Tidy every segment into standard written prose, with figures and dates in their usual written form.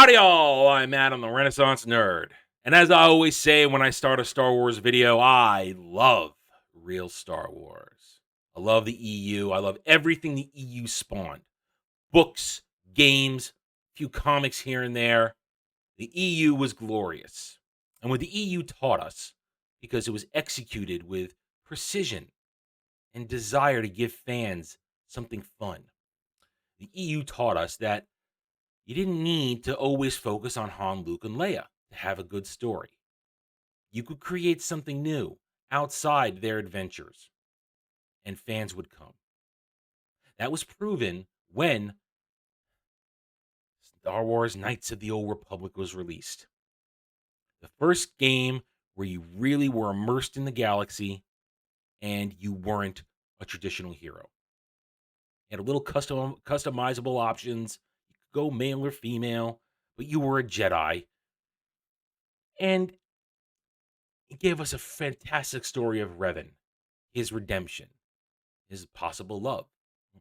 Howdy, y'all. I'm Adam, the Renaissance Nerd. And as I always say when I start a Star Wars video, I love real Star Wars. I love the EU. I love everything the EU spawned. Books, games, a few comics here and there. The EU was glorious. And what the EU taught us, because it was executed with precision and desire to give fans something fun, the EU taught us that you didn't need to always focus on Han, Luke, and Leia to have a good story. You could create something new outside their adventures, and fans would come. That was proven when Star Wars Knights of the Old Republic was released. The first game where you really were immersed in the galaxy and you weren't a traditional hero. You had a little customizable options. You could go male or female, but you were a Jedi. And it gave us a fantastic story of Revan, his redemption, his possible love,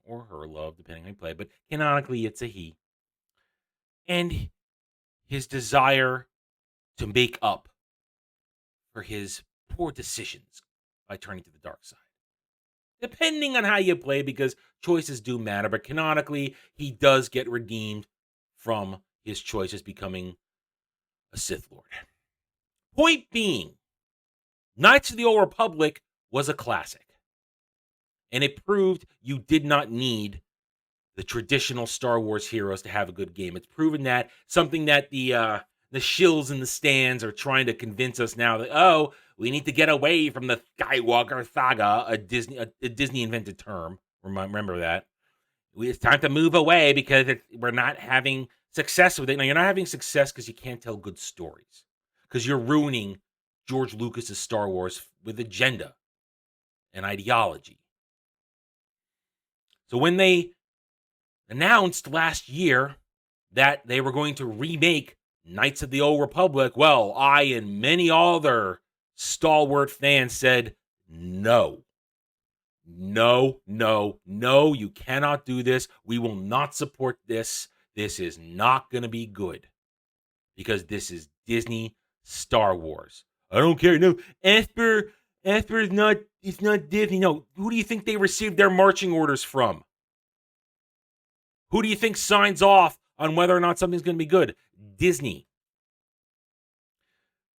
or her love, depending on how you play, but canonically it's a he, and his desire to make up for his poor decisions by turning to the dark side. Depending on how you play, because choices do matter, but canonically, he does get redeemed from his choices becoming a Sith Lord. Point being, Knights of the Old Republic was a classic. And it proved you did not need the traditional Star Wars heroes to have a good game. It's proven that, something that the shills in the stands are trying to convince us now that, oh, we need to get away from the Skywalker saga, a Disney invented term. Remember that. It's time to move away because we're not having success with it. Now, you're not having success because you can't tell good stories, because you're ruining George Lucas's Star Wars with agenda and ideology. So when they announced last year that they were going to remake Knights of the Old Republic, well, I and many other stalwart fans said, no. No, no, no, you cannot do this. We will not support this. This is not going to be good, because this is Disney Star Wars. I don't care. No, Esper is not, it's not Disney. No, who do you think they received their marching orders from? Who do you think signs off on whether or not something's going to be good? Disney.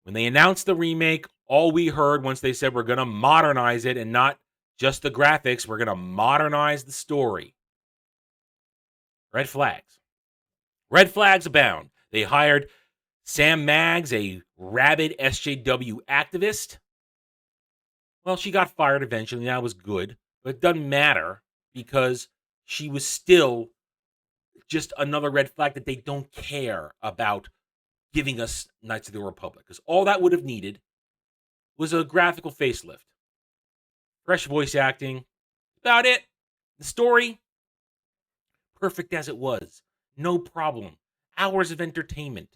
When they announced the remake, all we heard once they said we're going to modernize it, and not just the graphics, we're going to modernize the story. Red flags. Red flags abound. They hired Sam Maggs, a rabid SJW activist. Well, she got fired eventually. That was good. But it doesn't matter, because she was still just another red flag that they don't care about giving us Knights of the Republic. Because all that would have needed was a graphical facelift. Fresh voice acting. About it. The story, perfect as it was. No problem. Hours of entertainment.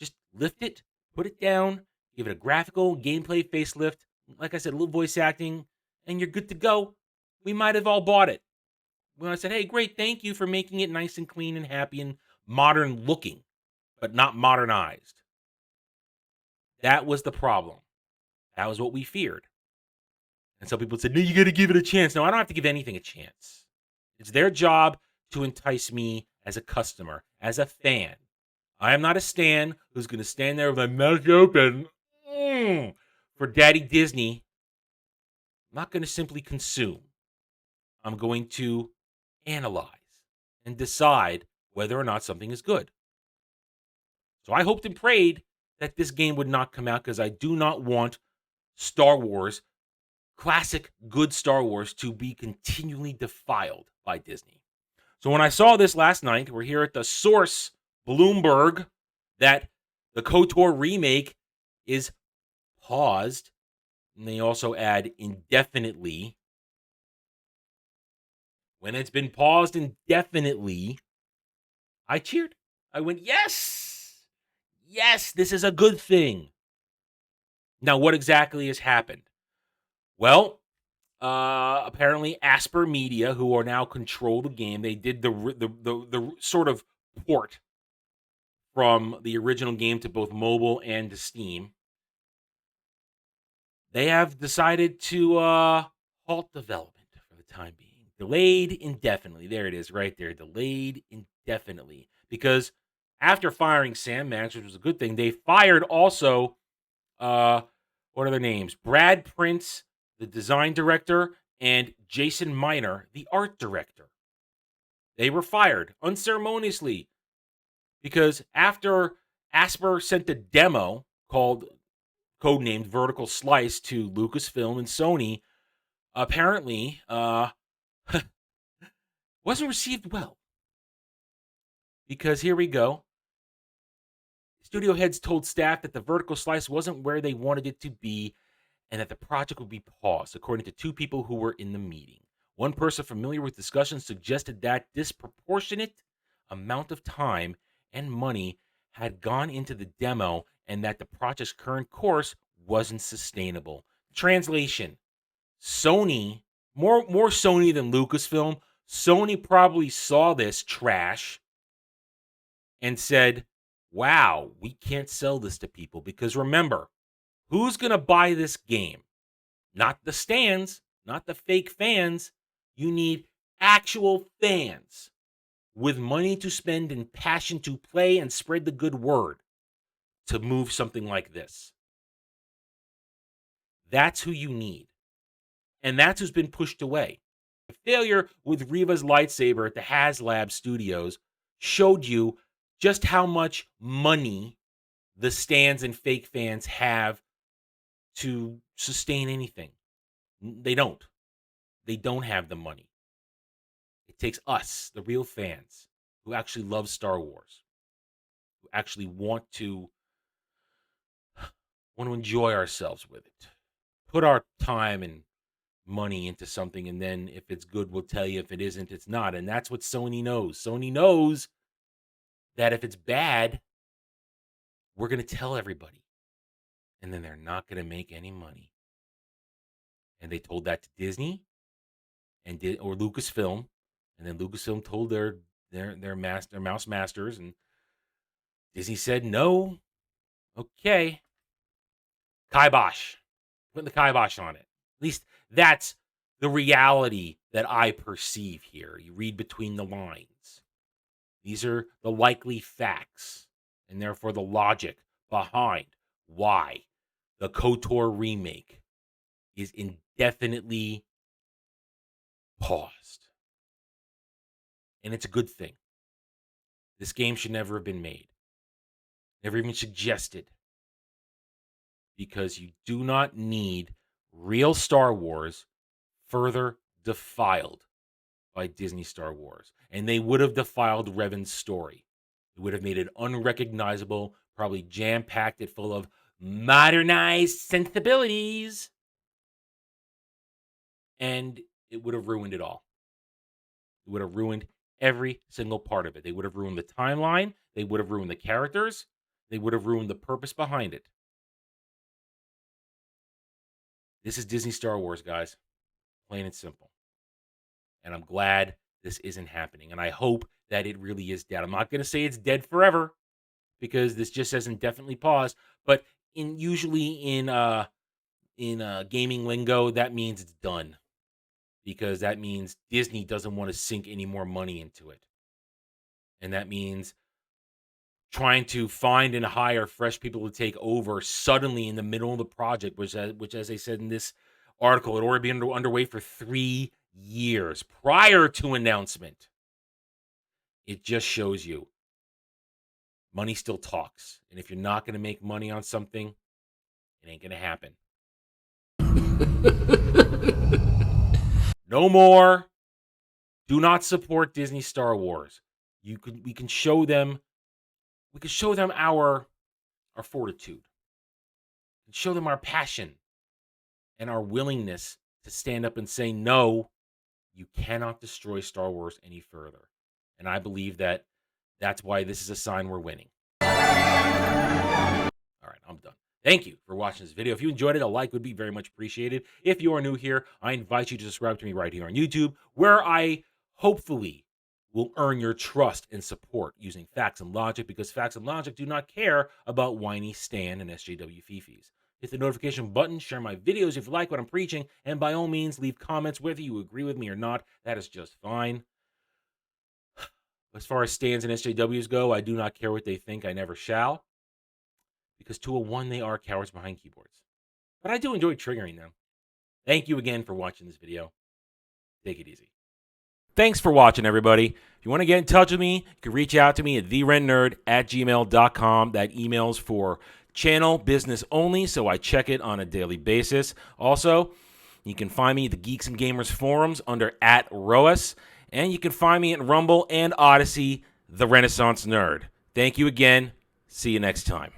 Just lift it, put it down, give it a graphical gameplay facelift. Like I said, a little voice acting, and you're good to go. We might have all bought it. When I said, hey, great, thank you for making it nice and clean and happy and modern looking, but not modernized. That was the problem. That was what we feared. And some people said, no, you got to give it a chance. No, I don't have to give anything a chance. It's their job to entice me as a customer, as a fan. I am not a stan who's going to stand there with my mouth open for Daddy Disney. I'm not going to simply consume. I'm going to analyze and decide whether or not something is good. So I hoped and prayed that this game would not come out, because I do not want Star Wars, classic good Star Wars, to be continually defiled by Disney. So when I saw this last night, we're here at the source, Bloomberg, that the KOTOR remake is paused. And they also add indefinitely. When it's been paused indefinitely, I cheered. I went, yes! Yes, this is a good thing. Now, what exactly has happened? Well, apparently Asper Media, who are now control the game, they did the sort of port from the original game to both mobile and to Steam, they have decided to halt development for the time being. Delayed indefinitely. There it is, right there. Delayed indefinitely. Because after firing Sam Max, which was a good thing, they fired also what are their names? Brad Prince, the design director, and Jason Miner, the art director. They were fired unceremoniously because after Asper sent a demo called codenamed Vertical Slice to Lucasfilm and Sony, apparently wasn't received well. Because here we go. Studio heads told staff that the Vertical Slice wasn't where they wanted it to be and that the project would be paused, according to two people who were in the meeting. One person familiar with discussions suggested that disproportionate amount of time and money had gone into the demo and that the project's current course wasn't sustainable. Translation: Sony, more Sony than Lucasfilm, Sony probably saw this trash and said, wow, we can't sell this to people because remember, who's going to buy this game? Not the stands, not the fake fans. You need actual fans with money to spend and passion to play and spread the good word to move something like this. That's who you need. And that's who's been pushed away. The failure with Riva's lightsaber at the HasLab Studios showed you just how much money the stands and fake fans have to sustain anything. They don't. They don't have the money. It takes us, the real fans, who actually love Star Wars, who actually want to enjoy ourselves with it. Put our time and money into something, and then if it's good, we'll tell you. If it isn't, it's not. And that's what Sony knows. Sony knows that if it's bad, we're going to tell everybody. And then they're not going to make any money. And they told that to Disney or Lucasfilm, and then Lucasfilm told their mouse masters, and Disney said no. Okay, kibosh, putting the kibosh on it. At least that's the reality that I perceive here. You read between the lines. These are the likely facts, and therefore the logic behind why the KOTOR remake is indefinitely paused. And it's a good thing. This game should never have been made. Never even suggested. Because you do not need real Star Wars further defiled by Disney Star Wars. And they would have defiled Revan's story. It would have made it unrecognizable, probably jam-packed it full of modernized sensibilities. And it would have ruined it all. It would have ruined every single part of it. They would have ruined the timeline. They would have ruined the characters. They would have ruined the purpose behind it. This is Disney Star Wars, guys. Plain and simple. And I'm glad this isn't happening. And I hope that it really is dead. I'm not going to say it's dead forever because this just says indefinitely paused. But usually in gaming lingo, that means it's done. Because that means Disney doesn't want to sink any more money into it. And that means trying to find and hire fresh people to take over suddenly in the middle of the project, which as I said in this article, had already been underway for 3 years prior to announcement. It just shows you money still talks. And if you're not going to make money on something, it ain't going to happen. No more. Do not support Disney Star Wars. We can show them our fortitude. And show them our passion and our willingness to stand up and say, no, you cannot destroy Star Wars any further. And I believe that that's why this is a sign we're winning. All right, I'm done. Thank you for watching this video. If you enjoyed it, a like would be very much appreciated. If you are new here, I invite you to subscribe to me right here on YouTube, where I hopefully will earn your trust and support using facts and logic, because facts and logic do not care about whiny Stan and SJW fifis. Hit the notification button, share my videos if you like what I'm preaching, and by all means, leave comments whether you agree with me or not. That is just fine. As far as Stans and SJWs go, I do not care what they think. I never shall, because to a one, they are cowards behind keyboards. But I do enjoy triggering them. Thank you again for watching this video. Take it easy. Thanks for watching, everybody. If you want to get in touch with me, you can reach out to me at therentnerd@gmail.com. That email's for channel business only, so I check it on a daily basis. Also, you can find me at the Geeks and Gamers forums under @ROAS, and you can find me at Rumble and Odyssey, The Renaissance Nerd. Thank you again. See you next time.